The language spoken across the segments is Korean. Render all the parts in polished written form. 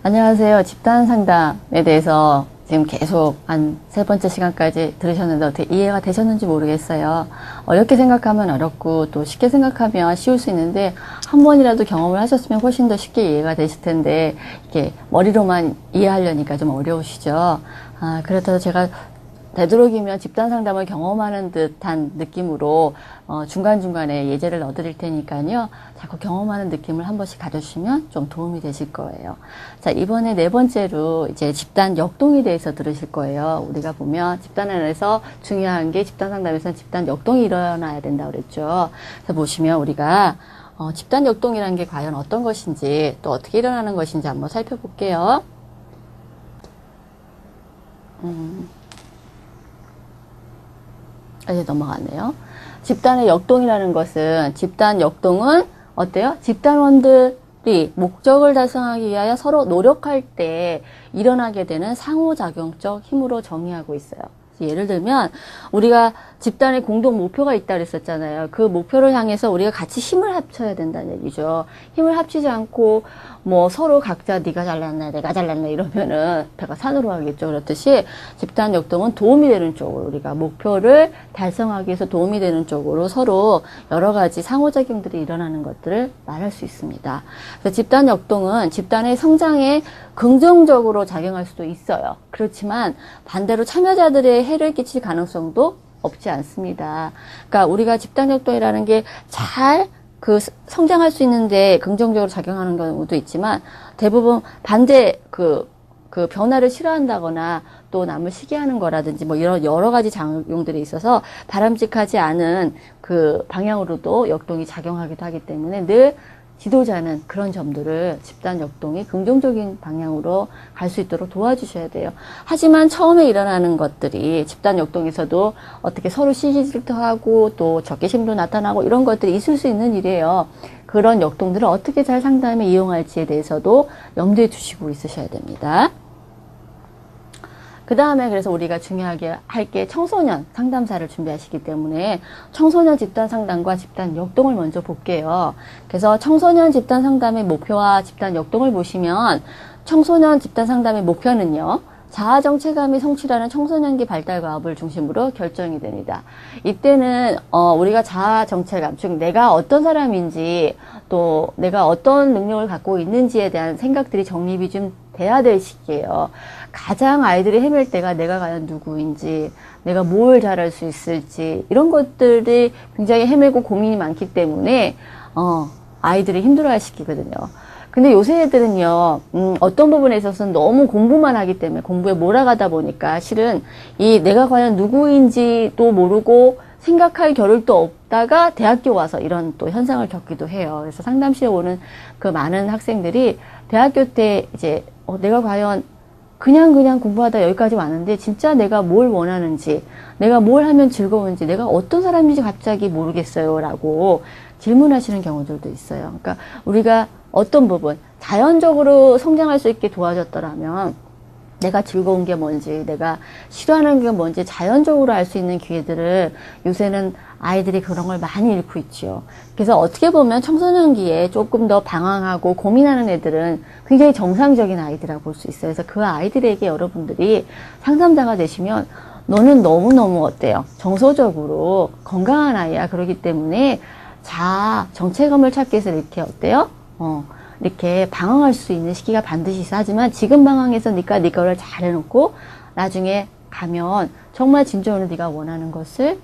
안녕하세요. 집단 상담에 대해서 지금 계속 한 3번째 시간까지 들으셨는데 어떻게 이해가 되셨는지 모르겠어요. 어렵게 생각하면 어렵고 또 쉽게 생각하면 쉬울 수 있는데 한 번이라도 경험을 하셨으면 훨씬 더 쉽게 이해가 되실 텐데 이렇게 머리로만 이해하려니까 좀 어려우시죠. 그렇다고 제가 되도록이면 집단 상담을 경험하는 듯한 느낌으로 중간중간에 예제를 넣어드릴 테니까요. 자꾸 경험하는 느낌을 한 번씩 가져주시면 좀 도움이 되실 거예요. 자, 이번에 4번째로 이제 집단 역동에 대해서 들으실 거예요. 우리가 보면 집단 안에서 중요한 게 집단 상담에서는 집단 역동이 일어나야 된다고 그랬죠. 그래서 보시면 우리가 집단 역동이라는 게 과연 어떤 것인지 또 어떻게 일어나는 것인지 한번 살펴볼게요. 이제 넘어가네요. 집단의 역동이라는 것은, 집단 역동은 어때요? 집단원들이 목적을 달성하기 위하여 서로 노력할 때 일어나게 되는 상호작용적 힘으로 정의하고 있어요. 예를 들면 우리가 집단의 공동 목표가 있다 그랬었잖아요. 그 목표를 향해서 우리가 같이 힘을 합쳐야 된다는 얘기죠. 힘을 합치지 않고 뭐 서로 각자 네가 잘났네 내가 잘났네 이러면은 배가 산으로 가겠죠. 그렇듯이 집단 역동은 도움이 되는 쪽으로, 우리가 목표를 달성하기 위해서 도움이 되는 쪽으로 서로 여러 가지 상호작용들이 일어나는 것들을 말할 수 있습니다. 그래서 집단 역동은 집단의 성장에 긍정적으로 작용할 수도 있어요. 그렇지만 반대로 참여자들의 해를 끼칠 가능성도 없지 않습니다. 그러니까 우리가 집단 역동이라는 게 잘 성장할 수 있는데 긍정적으로 작용하는 경우도 있지만 대부분 반대 그 변화를 싫어한다거나 또 남을 시기하는 거라든지 뭐 이런 여러 가지 작용들이 있어서 바람직하지 않은 그 방향으로도 역동이 작용하기도 하기 때문에 늘 지도자는 그런 점들을 집단 역동이 긍정적인 방향으로 갈 수 있도록 도와주셔야 돼요. 하지만 처음에 일어나는 것들이 집단 역동에서도 어떻게 서로 시기질투하고 또 적개심도 나타나고 이런 것들이 있을 수 있는 일이에요. 그런 역동들을 어떻게 잘 상담에 이용할지에 대해서도 염두에 두시고 있으셔야 됩니다. 그 다음에 그래서 우리가 중요하게 할 게 청소년 상담사를 준비하시기 때문에 청소년 집단 상담과 집단 역동을 먼저 볼게요. 그래서 청소년 집단 상담의 목표와 집단 역동을 보시면 청소년 집단 상담의 목표는요. 자아정체감이 성취라는 청소년기 발달 과업을 중심으로 결정이 됩니다. 이때는 우리가 자아정체감, 즉 내가 어떤 사람인지 또 내가 어떤 능력을 갖고 있는지에 대한 생각들이 정립이 좀 돼야 될 시기예요. 가장 아이들이 헤맬 때가 내가 과연 누구인지, 내가 뭘 잘할 수 있을지 이런 것들이 굉장히 헤매고 고민이 많기 때문에 아이들이 힘들어할 시기거든요. 근데 요새 애들은요, 어떤 부분에 있어서는 너무 공부만 하기 때문에 공부에 몰아가다 보니까 실은 이 내가 과연 누구인지도 모르고 생각할 겨를도 없다가 대학교 와서 이런 또 현상을 겪기도 해요. 그래서 상담실에 오는 그 많은 학생들이 대학교 때 이제 내가 과연 그냥 공부하다 여기까지 왔는데 진짜 내가 뭘 원하는지, 내가 뭘 하면 즐거운지, 내가 어떤 사람인지 갑자기 모르겠어요 라고 질문하시는 경우들도 있어요. 그러니까 우리가 어떤 부분 자연적으로 성장할 수 있게 도와줬더라면 내가 즐거운 게 뭔지, 내가 싫어하는 게 뭔지 자연적으로 알 수 있는 기회들을 요새는 아이들이 그런 걸 많이 잃고 있죠. 그래서 어떻게 보면 청소년기에 조금 더 방황하고 고민하는 애들은 굉장히 정상적인 아이들이라고 볼 수 있어요. 그래서 그 아이들에게 여러분들이 상담자가 되시면 너는 너무너무 어때요? 정서적으로 건강한 아이야. 그러기 때문에 자아, 정체감을 찾기 위해서 이렇게 어때요? 이렇게 방황할 수 있는 시기가 반드시 있어. 하지만 지금 방황해서 네 거를 잘 해놓고 나중에 가면 정말 진정으로 네가 원하는 것을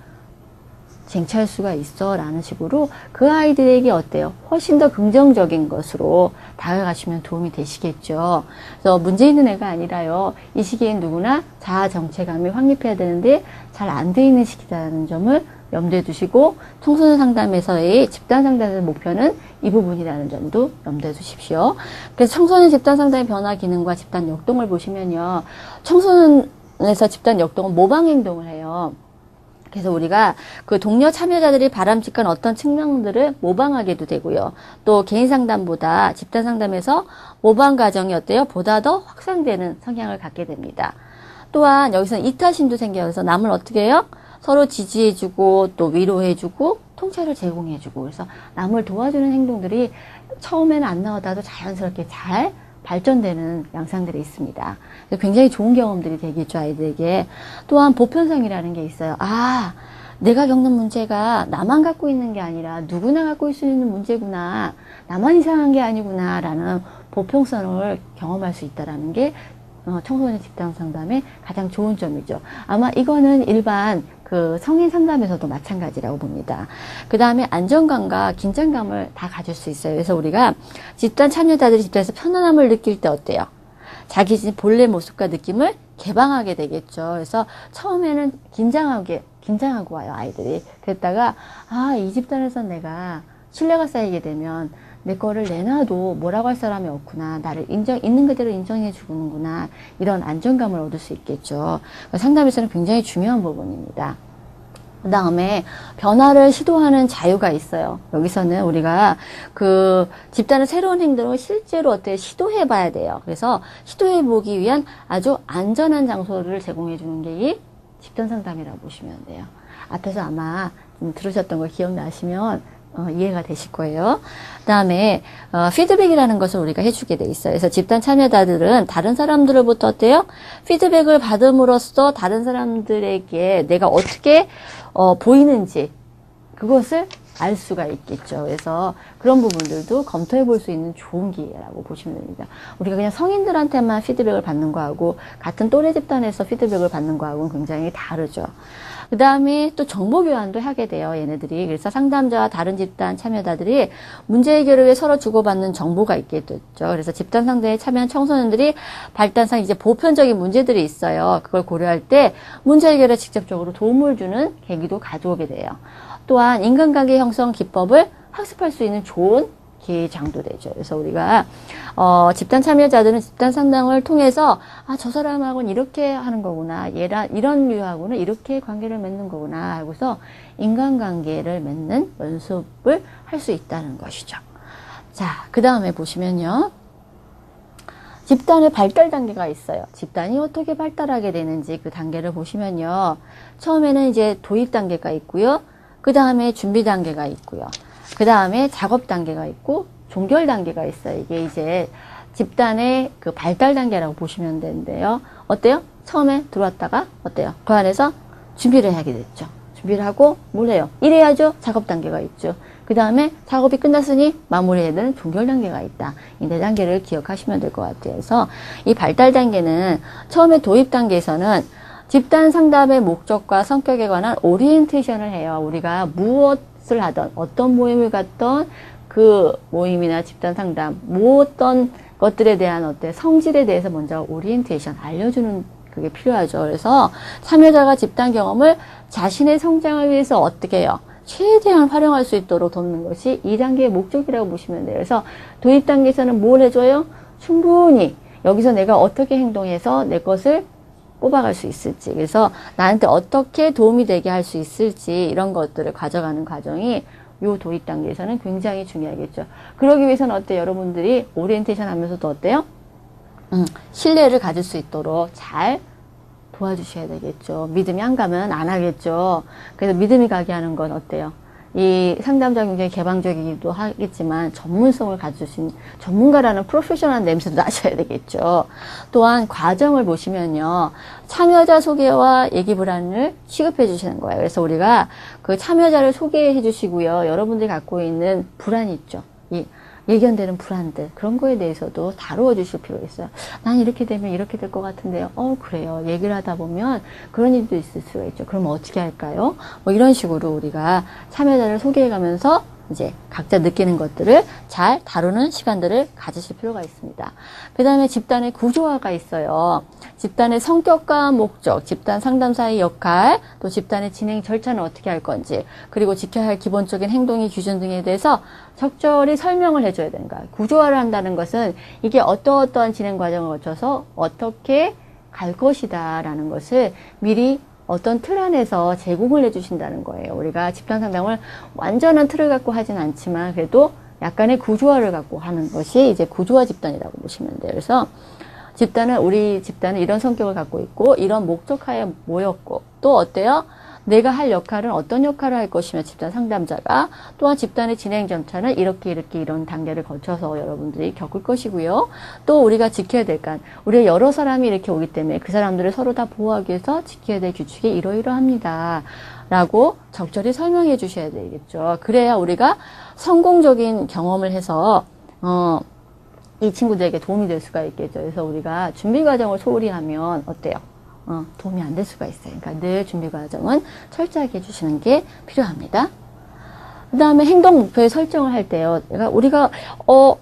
쟁취할 수가 있어 라는 식으로 그 아이들에게 어때요? 훨씬 더 긍정적인 것으로 다가가시면 도움이 되시겠죠. 그래서 문제 있는 애가 아니라요. 이 시기엔 누구나 자아 정체감이 확립해야 되는데 잘 안 돼 있는 시기다라는 점을 염두에 두시고 청소년 상담에서의 집단 상담의 목표는 이 부분이라는 점도 염두에 두십시오. 그래서 청소년 집단 상담의 변화 기능과 집단 역동을 보시면요. 청소년에서 집단 역동은 모방 행동을 해요. 그래서 우리가 그 동료 참여자들이 바람직한 어떤 측면들을 모방하게도 되고요. 또 개인 상담보다 집단 상담에서 모방 과정이 어때요? 보다 더 확산되는 성향을 갖게 됩니다. 또한 여기서는 이타심도 생겨요. 그래서 남을 어떻게 해요? 서로 지지해주고 또 위로해주고 통찰을 제공해주고 그래서 남을 도와주는 행동들이 처음에는 안 나오다도 자연스럽게 잘 발전되는 양상들이 있습니다. 굉장히 좋은 경험들이 되겠죠, 아이들에게. 또한 보편성이라는 게 있어요. 아, 내가 겪는 문제가 나만 갖고 있는 게 아니라 누구나 갖고 있을 수 있는 문제구나. 나만 이상한 게 아니구나. 라는 보편성을 경험할 수 있다는 게 청소년 집단 상담의 가장 좋은 점이죠. 아마 이거는 일반 그 성인 상담에서도 마찬가지라고 봅니다. 그 다음에 안정감과 긴장감을 다 가질 수 있어요. 그래서 우리가 집단 참여자들이 집단에서 편안함을 느낄 때 어때요? 자기 본래 모습과 느낌을 개방하게 되겠죠. 그래서 처음에는 긴장하고 와요, 아이들이. 그랬다가, 아, 이 집단에서 내가 신뢰가 쌓이게 되면 내 거를 내놔도 뭐라고 할 사람이 없구나. 나를 있는 그대로 인정해 주는구나. 이런 안정감을 얻을 수 있겠죠. 상담에서는 굉장히 중요한 부분입니다. 그 다음에 변화를 시도하는 자유가 있어요. 여기서는 우리가 그 집단의 새로운 행동을 실제로 어떻게 시도해 봐야 돼요. 그래서 시도해 보기 위한 아주 안전한 장소를 제공해 주는 게 이 집단 상담이라고 보시면 돼요. 앞에서 아마 좀 들으셨던 거 기억나시면 이해가 되실 거예요. 그 다음에 피드백이라는 것을 우리가 해주게 돼 있어요. 그래서 집단 참여자들은 다른 사람들로부터 어때요? 피드백을 받음으로써 다른 사람들에게 내가 어떻게 보이는지 그것을 알 수가 있겠죠. 그래서 그런 부분들도 검토해 볼 수 있는 좋은 기회라고 보시면 됩니다. 우리가 그냥 성인들한테만 피드백을 받는 거하고 같은 또래 집단에서 피드백을 받는 거하고는 굉장히 다르죠. 그 다음에 또 정보 교환도 하게 돼요, 얘네들이. 그래서 상담자와 다른 집단 참여자들이 문제 해결을 위해 서로 주고받는 정보가 있게 됐죠. 그래서 집단 상담에 참여한 청소년들이 발단상 이제 보편적인 문제들이 있어요. 그걸 고려할 때 문제 해결에 직접적으로 도움을 주는 계기도 가져오게 돼요. 또한 인간관계 형성 기법을 학습할 수 있는 좋은 기회장도 되죠. 그래서 우리가 집단 참여자들은 집단 상담을 통해서 아, 저 사람하고는 이렇게 하는 거구나. 이런 류하고는 이렇게 관계를 맺는 거구나 하고서 인간관계를 맺는 연습을 할 수 있다는 것이죠. 자, 그 다음에 보시면요. 집단의 발달 단계가 있어요. 집단이 어떻게 발달하게 되는지 그 단계를 보시면요. 처음에는 이제 도입 단계가 있고요. 그 다음에 준비 단계가 있고요. 그 다음에 작업 단계가 있고 종결 단계가 있어요. 이게 이제 집단의 그 발달 단계라고 보시면 되는데요. 어때요? 처음에 들어왔다가 어때요? 그 안에서 준비를 하게 됐죠. 준비를 하고 뭘 해요? 이래야죠. 작업 단계가 있죠. 그 다음에 작업이 끝났으니 마무리해야 되는 종결 단계가 있다. 이 네 단계를 기억하시면 될 것 같아요. 그래서 이 발달 단계는 처음에 도입 단계에서는 집단 상담의 목적과 성격에 관한 오리엔테이션을 해요. 우리가 무엇을 하던 어떤 모임을 갔던 그 모임이나 집단 상담 어떤 것들에 대한 어때 성질에 대해서 먼저 오리엔테이션 알려주는 그게 필요하죠. 그래서 참여자가 집단 경험을 자신의 성장을 위해서 어떻게 해요? 최대한 활용할 수 있도록 돕는 것이 2단계의 목적이라고 보시면 돼요. 그래서 도입 단계에서는 뭘 해줘요? 충분히 여기서 내가 어떻게 행동해서 내 것을 뽑아갈 수 있을지, 그래서 나한테 어떻게 도움이 되게 할 수 있을지 이런 것들을 가져가는 과정이 요 도입 단계에서는 굉장히 중요하겠죠. 그러기 위해서는 어때요? 여러분들이 오리엔테이션 하면서도 어때요? 신뢰를 가질 수 있도록 잘 도와주셔야 되겠죠. 믿음이 안 가면 안 하겠죠. 그래서 믿음이 가게 하는 건 어때요? 이 상담자 굉장히 개방적이기도 하겠지만 전문성을 가지신 전문가라는 프로페셔널한 냄새도 나셔야 되겠죠. 또한 과정을 보시면요. 참여자 소개와 얘기 불안을 취급해 주시는 거예요. 그래서 우리가 그 참여자를 소개해 주시고요. 여러분들이 갖고 있는 불안이 있죠. 이 예견되는 불안들 그런 거에 대해서도 다루어 주실 필요가 있어요. 난 이렇게 되면 이렇게 될 것 같은데요. 그래요. 얘기를 하다 보면 그런 일도 있을 수가 있죠. 그럼 어떻게 할까요? 뭐 이런 식으로 우리가 참여자를 소개해 가면서 이제 각자 느끼는 것들을 잘 다루는 시간들을 가지실 필요가 있습니다. 그 다음에 집단의 구조화가 있어요. 집단의 성격과 목적, 집단 상담사의 역할, 또 집단의 진행 절차는 어떻게 할 건지, 그리고 지켜야 할 기본적인 행동의 기준 등에 대해서 적절히 설명을 해줘야 되는 거야. 구조화를 한다는 것은 이게 어떠어떠한 진행 과정을 거쳐서 어떻게 갈 것이다 라는 것을 미리 어떤 틀 안에서 제공을 해주신다는 거예요. 우리가 집단 상담을 완전한 틀을 갖고 하진 않지만 그래도 약간의 구조화를 갖고 하는 것이 이제 구조화 집단이라고 보시면 돼요. 그래서 우리 집단은 이런 성격을 갖고 있고 이런 목적하에 모였고 또 어때요? 내가 할 역할은 어떤 역할을 할 것이며 집단 상담자가 또한 집단의 진행 절차는 이렇게 이런 단계를 거쳐서 여러분들이 겪을 것이고요. 또 우리가 지켜야 될 건 우리가 여러 사람이 이렇게 오기 때문에 그 사람들을 서로 다 보호하기 위해서 지켜야 될 규칙이 이러이러합니다. 라고 적절히 설명해 주셔야 되겠죠. 그래야 우리가 성공적인 경험을 해서 이 친구들에게 도움이 될 수가 있겠죠. 그래서 우리가 준비 과정을 소홀히 하면 어때요? 도움이 안 될 수가 있어요. 그러니까 늘 준비 과정은 철저하게 해주시는 게 필요합니다. 그 다음에 행동 목표의 설정을 할 때요. 우리가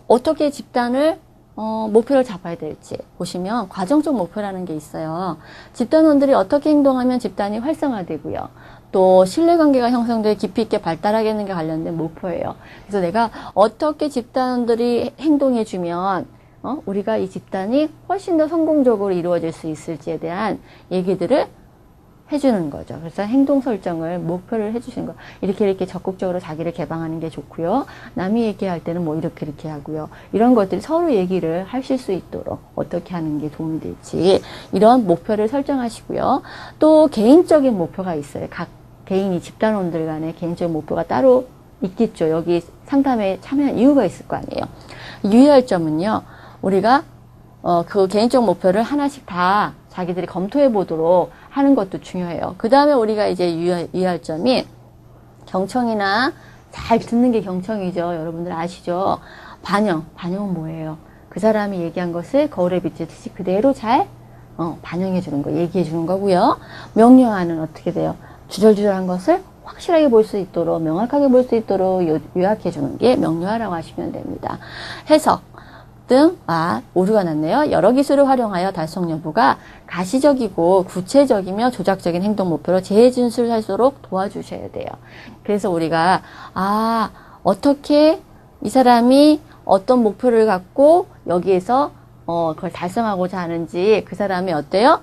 어떻게 집단을 목표를 잡아야 될지 보시면 과정적 목표라는 게 있어요. 집단원들이 어떻게 행동하면 집단이 활성화되고요. 또 신뢰관계가 형성돼 깊이 있게 발달하겠는가 관련된 목표예요. 그래서 내가 어떻게 집단원들이 행동해주면 우리가 이 집단이 훨씬 더 성공적으로 이루어질 수 있을지에 대한 얘기들을 해주는 거죠. 그래서 행동 설정을 목표를 해주시는 거. 이렇게 적극적으로 자기를 개방하는 게 좋고요. 남이 얘기할 때는 뭐 이렇게 하고요. 이런 것들이 서로 얘기를 하실 수 있도록 어떻게 하는 게 도움이 될지 이런 목표를 설정하시고요. 또 개인적인 목표가 있어요. 각 개인이 집단원들 간의 개인적인 목표가 따로 있겠죠. 여기 상담에 참여한 이유가 있을 거 아니에요. 유의할 점은요. 우리가 그 개인적 목표를 하나씩 다 자기들이 검토해 보도록 하는 것도 중요해요. 그 다음에 우리가 이제 유의할 점이 경청이나 잘 듣는 게 경청이죠. 여러분들 아시죠? 반영은 뭐예요? 그 사람이 얘기한 것을 거울에 비치듯이 그대로 잘 반영해 주는 거, 얘기해 주는 거고요. 명료화는 어떻게 돼요? 주절주절한 것을 확실하게 볼 수 있도록, 명확하게 볼 수 있도록 요약해 주는 게 명료화라고 하시면 됩니다. 해석 등, 오류가 났네요. 여러 기술을 활용하여 달성 여부가 가시적이고 구체적이며 조작적인 행동 목표로 재진술할수록 도와주셔야 돼요. 그래서 우리가, 어떻게 이 사람이 어떤 목표를 갖고 여기에서, 그걸 달성하고자 하는지 그 사람이 어때요?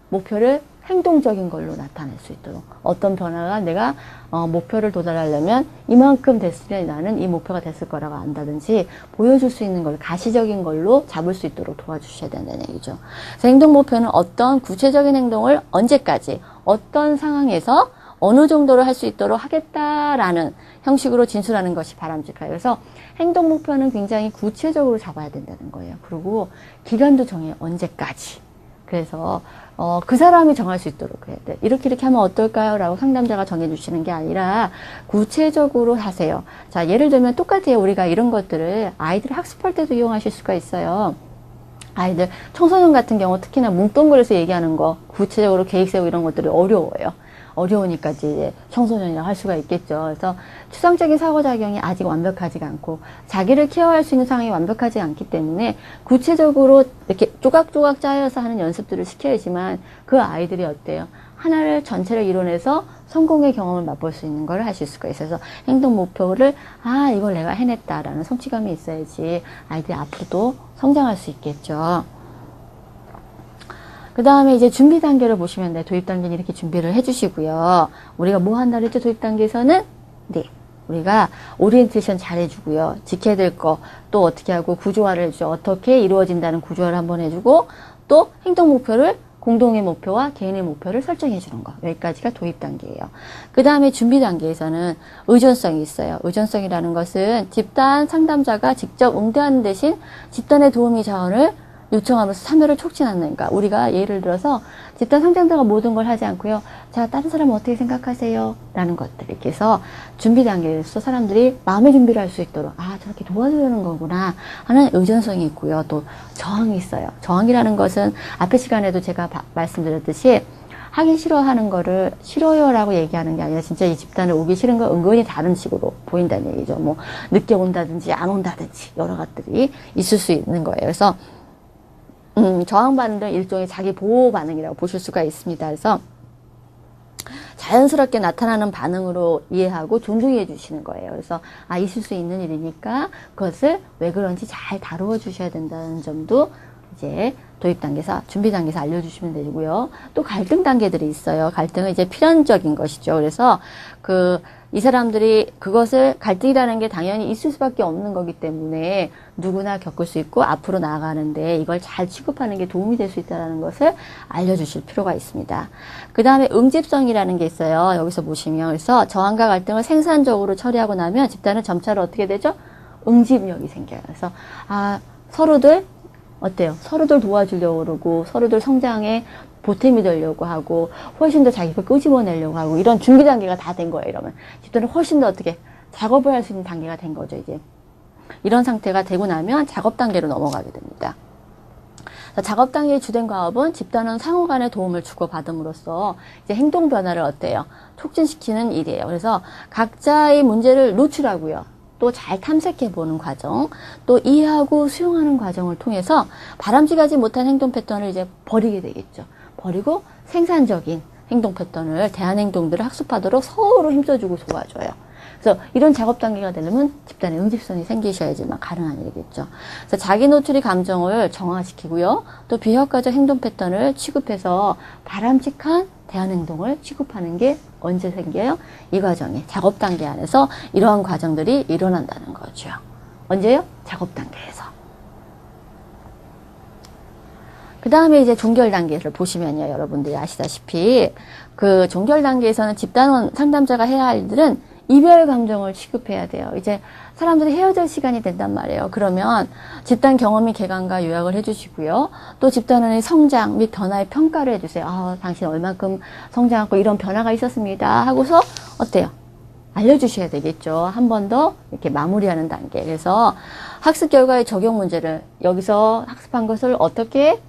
목표를 행동적인 걸로 나타낼 수 있도록 어떤 변화가 내가 목표를 도달하려면 이만큼 됐으면 나는 이 목표가 됐을 거라고 안다든지 보여줄 수 있는 걸 가시적인 걸로 잡을 수 있도록 도와주셔야 된다는 얘기죠. 그래서 행동 목표는 어떤 구체적인 행동을 언제까지 어떤 상황에서 어느 정도로 할 수 있도록 하겠다라는 형식으로 진술하는 것이 바람직해요. 그래서 행동 목표는 굉장히 구체적으로 잡아야 된다는 거예요. 그리고 기간도 정해요. 언제까지. 그래서 그 사람이 정할 수 있도록 해야 돼. 이렇게 하면 어떨까요? 라고 상담자가 정해주시는 게 아니라 구체적으로 하세요. 자, 예를 들면 똑같아요. 우리가 이런 것들을 아이들 학습할 때도 이용하실 수가 있어요. 아이들, 청소년 같은 경우 특히나 뭉뚱그려서 얘기하는 거, 구체적으로 계획 세우고 이런 것들이 어려워요. 어려우니까 이제 청소년이라고 할 수가 있겠죠. 그래서 추상적인 사고작용이 아직 완벽하지가 않고 자기를 케어할 수 있는 상황이 완벽하지 않기 때문에 구체적으로 이렇게 조각조각 짜여서 하는 연습들을 시켜야지만 그 아이들이 어때요? 하나를 전체를 이뤄내서 성공의 경험을 맛볼 수 있는 걸 하실 수가 있어서 행동 목표를 이걸 내가 해냈다라는 성취감이 있어야지 아이들이 앞으로도 성장할 수 있겠죠. 그 다음에 이제 준비 단계를 보시면 도입 단계는 이렇게 준비를 해주시고요. 우리가 뭐 한다 그랬죠? 도입 단계에서는 우리가 오리엔테이션 잘 해주고요. 지켜야 될 거 또 어떻게 하고 구조화를 해주죠. 어떻게 이루어진다는 구조화를 한번 해주고 또 행동 목표를 공동의 목표와 개인의 목표를 설정해 주는 거. 여기까지가 도입 단계예요. 그 다음에 준비 단계에서는 의존성이 있어요. 의존성이라는 것은 집단 상담자가 직접 응대하는 대신 집단의 도움이 자원을 요청하면서 참여를 촉진하는, 그러니까 우리가 예를 들어서 집단 상담자가 모든 걸 하지 않고요. 자, 다른 사람은 어떻게 생각하세요? 라는 것들 이렇게 해서 준비 단계에서 사람들이 마음의 준비를 할 수 있도록 저렇게 도와주려는 거구나 하는 의존성이 있고요. 또 저항이 있어요. 저항이라는 것은 앞의 시간에도 제가 말씀드렸듯이 하기 싫어하는 거를 싫어요라고 얘기하는 게 아니라 진짜 이 집단을 오기 싫은 거 은근히 다른 식으로 보인다는 얘기죠. 뭐 늦게 온다든지 안 온다든지 여러 것들이 있을 수 있는 거예요. 그래서 저항 반응은 일종의 자기 보호 반응이라고 보실 수가 있습니다. 그래서 자연스럽게 나타나는 반응으로 이해하고 존중해 주시는 거예요. 그래서 있을 수 있는 일이니까 그것을 왜 그런지 잘 다루어 주셔야 된다는 점도 이제 도입 단계에서, 준비 단계에서 알려주시면 되고요. 또 갈등 단계들이 있어요. 갈등은 이제 필연적인 것이죠. 그래서 그 이 사람들이 그것을 갈등이라는 게 당연히 있을 수밖에 없는 거기 때문에 누구나 겪을 수 있고 앞으로 나아가는데 이걸 잘 취급하는 게 도움이 될 수 있다는 것을 알려주실 필요가 있습니다. 그 다음에 응집성이라는 게 있어요. 여기서 보시면 그래서 저항과 갈등을 생산적으로 처리하고 나면 집단은 점차로 어떻게 되죠? 응집력이 생겨요. 그래서 서로들 어때요? 서로들 도와주려고 그러고 서로들 성장에 보탬이 되려고 하고 훨씬 더 자기 걸 끄집어내려고 하고 이런 준비 단계가 다 된 거예요. 이러면 집단은 훨씬 더 어떻게 작업을 할 수 있는 단계가 된 거죠. 이제 이런 상태가 되고 나면 작업 단계로 넘어가게 됩니다. 작업 단계의 주된 과업은 집단은 상호 간의 도움을 주고받음으로써 이제 행동 변화를 어때요? 촉진시키는 일이에요. 그래서 각자의 문제를 노출하고요. 또 잘 탐색해보는 과정, 또 이해하고 수용하는 과정을 통해서 바람직하지 못한 행동 패턴을 이제 버리게 되겠죠. 버리고 생산적인 행동 패턴을, 대한 행동들을 학습하도록 서로 힘써주고 도와줘요. 그래서 이런 작업 단계가 되려면 집단의 응집성이 생기셔야지만 가능한 일이겠죠. 그래서 자기 노출의 감정을 정화시키고요. 또 비효과적 행동 패턴을 취급해서 바람직한 대한 행동을 취급하는 게 언제 생겨요? 이 과정에 작업 단계 안에서 이러한 과정들이 일어난다는 거죠. 언제요? 작업 단계에서. 그 다음에 이제 종결 단계를 보시면요. 여러분들이 아시다시피 그 종결 단계에서는 집단 상담자가 해야 할 일들은 이별 감정을 취급해야 돼요. 이제 사람들이 헤어질 시간이 된단 말이에요. 그러면 집단 경험이 개관과 요약을 해주시고요. 또 집단원의 성장 및 변화의 평가를 해주세요. 당신 얼만큼 성장하고 이런 변화가 있었습니다. 하고서 어때요? 알려주셔야 되겠죠. 한 번 더 이렇게 마무리하는 단계. 그래서 학습 결과의 적용 문제를 여기서 학습한 것을 어떻게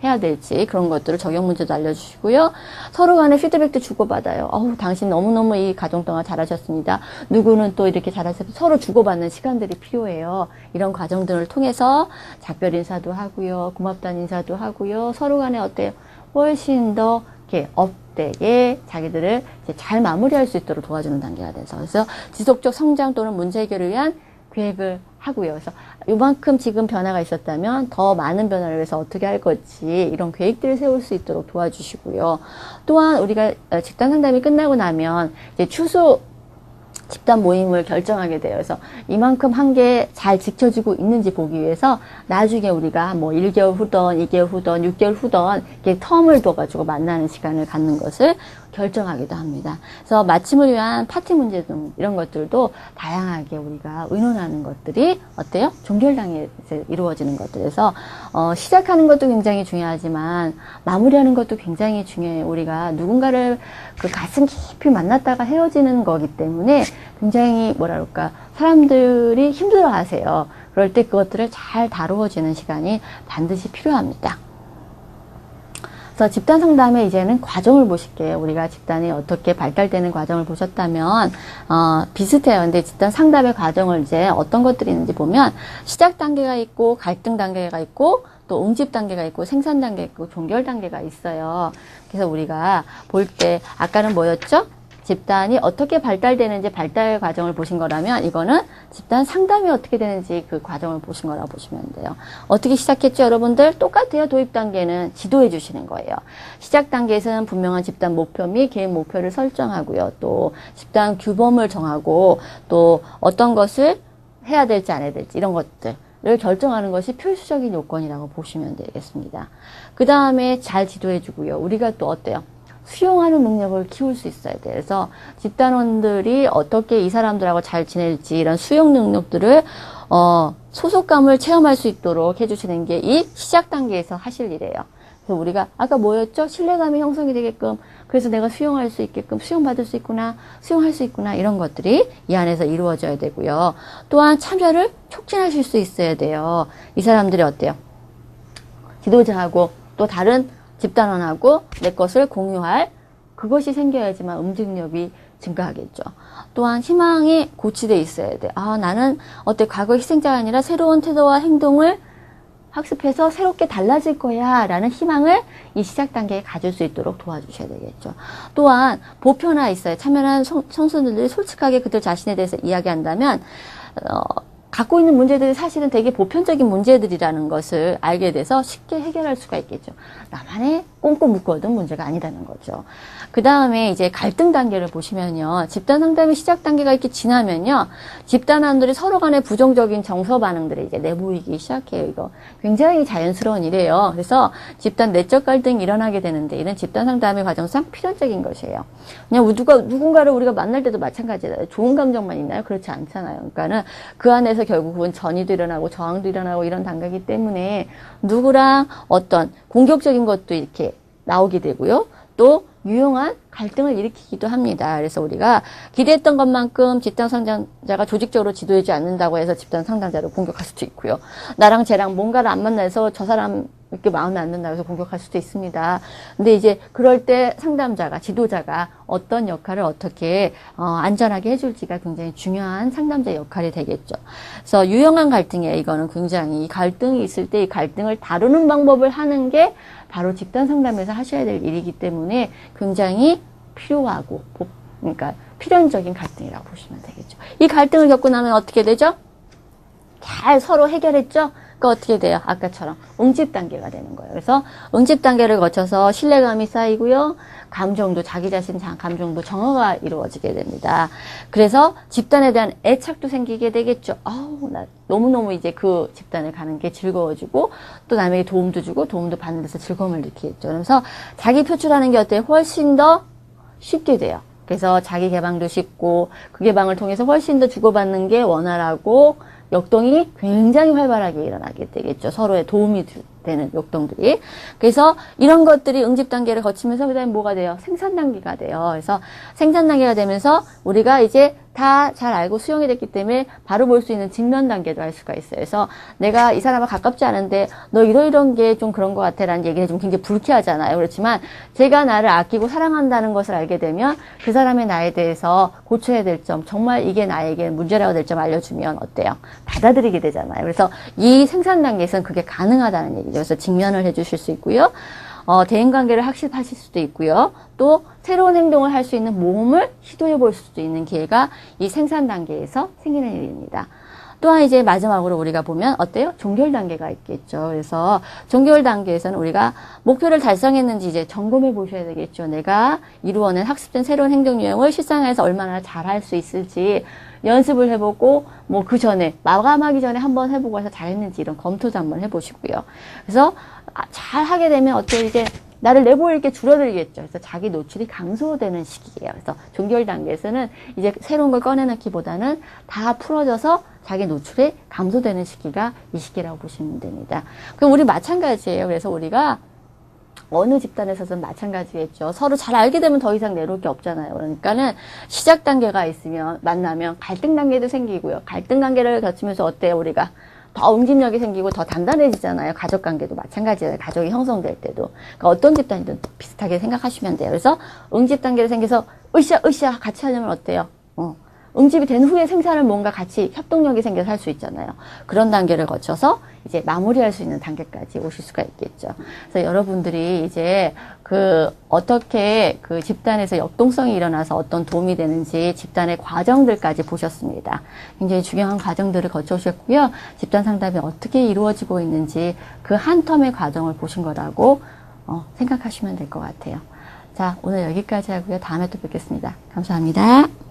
해야 될지 그런 것들을 적용 문제도 알려주시고요. 서로 간에 피드백도 주고받아요. 당신 너무너무 이 가정 동안 잘하셨습니다. 누구는 또 이렇게 잘하셔서 서로 주고받는 시간들이 필요해요. 이런 과정들을 통해서 작별 인사도 하고요. 고맙다는 인사도 하고요. 서로 간에 어때요? 훨씬 더 이렇게 업되게 자기들을 이제 잘 마무리할 수 있도록 도와주는 단계가 돼서 그래서 지속적 성장 또는 문제 해결을 위한 계획을 하고요. 그래서 요만큼 지금 변화가 있었다면 더 많은 변화를 위해서 어떻게 할 건지 이런 계획들을 세울 수 있도록 도와주시고요. 또한 우리가 집단 상담이 끝나고 나면 이제 추수 집단 모임을 결정하게 돼요. 그래서 이만큼 한 게 잘 지켜지고 있는지 보기 위해서 나중에 우리가 뭐 1개월 후던, 2개월 후던, 6개월 후던 이렇게 텀을 둬가지고 만나는 시간을 갖는 것을 결정하기도 합니다. 그래서 마침을 위한 파티 문제 등 이런 것들도 다양하게 우리가 의논하는 것들이 어때요? 종결당에서 이루어지는 것들에서 시작하는 것도 굉장히 중요하지만 마무리하는 것도 굉장히 중요해요. 우리가 누군가를 그 가슴 깊이 만났다가 헤어지는 거기 때문에 굉장히 뭐랄까 사람들이 힘들어하세요. 그럴 때 그것들을 잘 다루어지는 시간이 반드시 필요합니다. 그래서 집단 상담의 이제는 과정을 보실게요. 우리가 집단이 어떻게 발달되는 과정을 보셨다면 비슷해요. 근데 집단 상담의 과정을 이제 어떤 것들이 있는지 보면 시작 단계가 있고 갈등 단계가 있고 또 응집 단계가 있고 생산 단계가 있고 종결 단계가 있어요. 그래서 우리가 볼 때 아까는 뭐였죠? 집단이 어떻게 발달되는지 발달 과정을 보신 거라면 이거는 집단 상담이 어떻게 되는지 그 과정을 보신 거라고 보시면 돼요. 어떻게 시작했죠, 여러분들? 똑같아요. 도입 단계는 지도해 주시는 거예요. 시작 단계에서는 분명한 집단 목표 및 계획 목표를 설정하고요. 또 집단 규범을 정하고 또 어떤 것을 해야 될지 안 해야 될지 이런 것들을 결정하는 것이 필수적인 요건이라고 보시면 되겠습니다. 그 다음에 잘 지도해 주고요. 우리가 또 어때요? 수용하는 능력을 키울 수 있어야 돼요. 그래서 집단원들이 어떻게 이 사람들하고 잘 지낼지 이런 수용 능력들을 소속감을 체험할 수 있도록 해주시는 게 이 시작 단계에서 하실 일이에요. 그래서 우리가 아까 뭐였죠? 신뢰감이 형성이 되게끔 그래서 내가 수용할 수 있게끔 수용받을 수 있구나 수용할 수 있구나 이런 것들이 이 안에서 이루어져야 되고요. 또한 참여를 촉진하실 수 있어야 돼요. 이 사람들이 어때요? 지도자하고 또 다른 집단원하고 내 것을 공유할 그것이 생겨야지만 움직임력이 증가하겠죠. 또한 희망이 고취되어 있어야 돼. 나는 과거 희생자가 아니라 새로운 태도와 행동을 학습해서 새롭게 달라질 거야 라는 희망을 이 시작 단계에 가질 수 있도록 도와주셔야 되겠죠. 또한 보편화 있어요. 참여한 청소년들이 솔직하게 그들 자신에 대해서 이야기한다면 갖고 있는 문제들이 사실은 되게 보편적인 문제들이라는 것을 알게 돼서 쉽게 해결할 수가 있겠죠. 나만의 꽁꽁 묶어둔 문제가 아니라는 거죠. 그 다음에 이제 갈등 단계를 보시면요. 집단 상담의 시작 단계가 이렇게 지나면요. 집단원들이 서로 간에 부정적인 정서 반응들이 이제 내보이기 시작해요. 이거 굉장히 자연스러운 일이에요. 그래서 집단 내적 갈등이 일어나게 되는데 이런 집단 상담의 과정상 필연적인 것이에요. 그냥 누군가를 우리가 만날 때도 마찬가지예요. 좋은 감정만 있나요? 그렇지 않잖아요. 그러니까는 그 안에서 결국은 전이도 일어나고 저항도 일어나고 이런 단계이기 때문에 누구랑 어떤 공격적인 것도 이렇게 나오게 되고요. 또 유용한 갈등을 일으키기도 합니다. 그래서 우리가 기대했던 것만큼 집단 상담자가 조직적으로 지도하지 않는다고 해서 집단 상담자를 공격할 수도 있고요. 나랑 쟤랑 뭔가를 안 만나서 저 사람 이렇게 마음에 안 든다고 해서 공격할 수도 있습니다. 근데 이제 그럴 때 상담자가, 지도자가 어떤 역할을 어떻게 안전하게 해줄지가 굉장히 중요한 상담자 역할이 되겠죠. 그래서 유용한 갈등이에요. 이거는 굉장히 이 갈등이 있을 때 이 갈등을 다루는 방법을 하는 게 바로 집단 상담에서 하셔야 될 일이기 때문에 굉장히 필요하고 그러니까 필연적인 갈등이라고 보시면 되겠죠. 이 갈등을 겪고 나면 어떻게 되죠? 잘 서로 해결했죠? 그러니까 어떻게 돼요? 아까처럼 응집 단계가 되는 거예요. 그래서 응집 단계를 거쳐서 신뢰감이 쌓이고요. 감정도 자기 자신 감정도 정화가 이루어지게 됩니다. 그래서 집단에 대한 애착도 생기게 되겠죠. 나 너무너무 이제 그 집단에 가는 게 즐거워지고 또 남에게 도움도 주고 도움도 받는 데서 즐거움을 느끼겠죠. 그래서 자기 표출하는 게 어때요? 훨씬 더 쉽게 돼요. 그래서 자기 개방도 쉽고 그 개방을 통해서 훨씬 더 주고받는 게 원활하고 역동이 굉장히 활발하게 일어나게 되겠죠. 서로의 도움이 되는 역동들이. 그래서 이런 것들이 응집 단계를 거치면서 그다음에 뭐가 돼요? 생산 단계가 돼요. 그래서 생산 단계가 되면서 우리가 이제 다 잘 알고 수용이 됐기 때문에 바로 볼 수 있는 직면 단계도 할 수가 있어요. 그래서 내가 이 사람과 가깝지 않은데 너 이런 게 좀 그런 것 같아 라는 얘기는 좀 굉장히 불쾌하잖아요. 그렇지만 제가 나를 아끼고 사랑한다는 것을 알게 되면 그 사람의 나에 대해서 고쳐야 될 점, 정말 이게 나에게 문제라고 될 점 알려주면 어때요? 받아들이게 되잖아요. 그래서 이 생산 단계에서는 그게 가능하다는 얘기죠. 그래서 직면을 해주실 수 있고요. 대인관계를 학습하실 수도 있고요. 또 새로운 행동을 할 수 있는 모험을 시도해 볼 수도 있는 기회가 이 생산 단계에서 생기는 일입니다. 또한 이제 마지막으로 우리가 보면 어때요? 종결 단계가 있겠죠. 그래서 종결 단계에서는 우리가 목표를 달성했는지 이제 점검해 보셔야 되겠죠. 내가 이루어낸 학습된 새로운 행동 유형을 실생활에서 얼마나 잘할 수 있을지 연습을 해보고 뭐 그 전에 마감하기 전에 한번 해보고 해서 잘했는지 이런 검토도 한번 해보시고요. 그래서 잘 하게 되면 어때요? 이제 나를 내보일 게 줄어들겠죠. 그래서 자기 노출이 감소되는 시기예요. 그래서 종결 단계에서는 이제 새로운 걸 꺼내놓기보다는 다 풀어져서 자기 노출이 감소되는 시기가 이 시기라고 보시면 됩니다. 그럼 우리 마찬가지예요. 그래서 우리가 어느 집단에서든 마찬가지겠죠. 서로 잘 알게 되면 더 이상 내놓을 게 없잖아요. 그러니까는 시작 단계가 있으면 만나면 갈등 단계도 생기고요. 갈등 단계를 거치면서 어때요? 우리가 더 응집력이 생기고 더 단단해지잖아요. 가족 관계도 마찬가지예요. 가족이 형성될 때도. 그러니까 어떤 집단이든 비슷하게 생각하시면 돼요. 그래서 응집 단계를 생겨서 으쌰 같이 하려면 어때요? 응집이 된 후에 생산을 뭔가 같이 협동력이 생겨서 할 수 있잖아요. 그런 단계를 거쳐서 이제 마무리할 수 있는 단계까지 오실 수가 있겠죠. 그래서 여러분들이 이제 어떻게 그 집단에서 역동성이 일어나서 어떤 도움이 되는지 집단의 과정들까지 보셨습니다. 굉장히 중요한 과정들을 거쳐오셨고요. 집단 상담이 어떻게 이루어지고 있는지 그 한 텀의 과정을 보신 거라고 생각하시면 될 것 같아요. 자, 오늘 여기까지 하고요. 다음에 또 뵙겠습니다. 감사합니다.